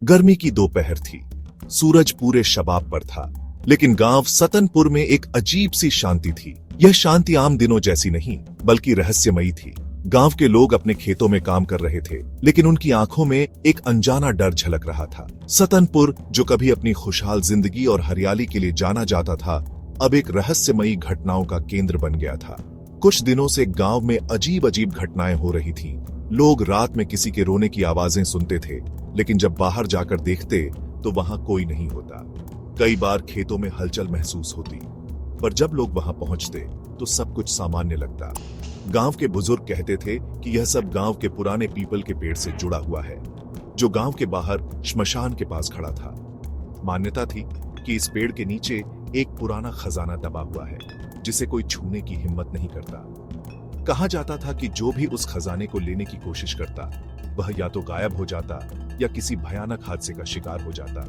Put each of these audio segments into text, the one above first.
गर्मी की दोपहर थी। सूरज पूरे शबाब पर था, लेकिन गांव सतनपुर में एक अजीब सी शांति थी। यह शांति आम दिनों जैसी नहीं, बल्कि रहस्यमयी थी। गांव के लोग अपने खेतों में काम कर रहे थे, लेकिन उनकी आंखों में एक अनजाना डर झलक रहा था। सतनपुर, जो कभी अपनी खुशहाल जिंदगी और हरियाली के लिए जाना जाता था, अब एक रहस्यमयी घटनाओं का केंद्र बन गया था। कुछ दिनों से गांव में अजीब अजीब घटनाएं हो रही थीं। लोग रात में किसी के रोने की आवाजें सुनते थे, लेकिन जब बाहर जाकर देखते तो वहां कोई नहीं होता। कई बार खेतों में हलचल महसूस होती, पर जब लोग वहां पहुंचते तो सब कुछ सामान्य लगता। गांव के बुजुर्ग कहते थे कि यह सब गांव के पुराने पीपल के पेड़ से जुड़ा हुआ है, जो गांव के बाहर श्मशान के पास खड़ा था। मान्यता थी कि इस पेड़ के नीचे एक पुराना खजाना दबा हुआ है, जिसे कोई छूने की हिम्मत नहीं करता। कहा जाता था कि जो भी उस खजाने को लेने की कोशिश करता, वह या तो गायब हो जाता या किसी भयानक हादसे का शिकार हो जाता।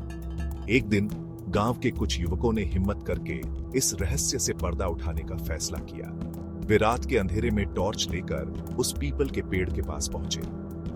एक दिन गांव के कुछ युवकों ने हिम्मत करके इस रहस्य से पर्दा उठाने का फैसला किया। वे रात के अंधेरे में टॉर्च लेकर उस पीपल के पेड़ के पास पहुंचे।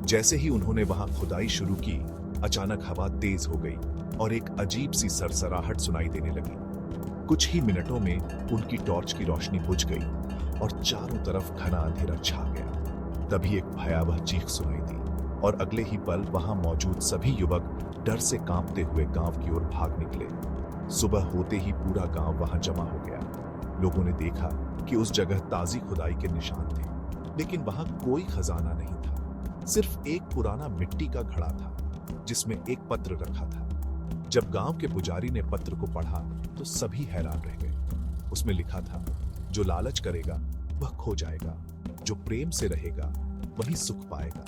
जैसे ही उन्होंने वहां खुदाई शुरू की, अचानक हवा तेज हो गई और एक अजीब सी सरसराहट सुनाई देने लगी। कुछ ही मिनटों में उनकी टॉर्च की रोशनी बुझ गई और चारों तरफ घना अंधेरा छा गया। तभी एक भयावह चीख सुनाई दी और अगले ही पल वहां मौजूद सभी युवक डर से कांपते हुए गांव की ओर भाग निकले। सुबह होते ही पूरा गांव वहां जमा हो गया। लोगों ने देखा कि उस जगह ताजी खुदाई के निशान थे, लेकिन वहां कोई खजाना नहीं था। सिर्फ एक पुराना मिट्टी का घड़ा था, जिसमें एक पत्र रखा था। जब गांव के पुजारी ने पत्र को पढ़ा तो सभी हैरान रह गए। उसमें लिखा था, जो लालच करेगा वह खो जाएगा, जो प्रेम से रहेगा वही सुख पाएगा।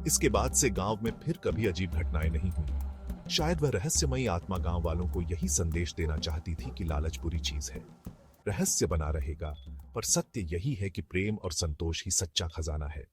इसके बाद से गांव में फिर कभी अजीब घटनाएं नहीं हुई। शायद वह रहस्यमयी आत्मा गांव वालों को यही संदेश देना चाहती थी कि लालच बुरी चीज है। रहस्य बना रहेगा, पर सत्य यही है कि प्रेम और संतोष ही सच्चा खजाना है।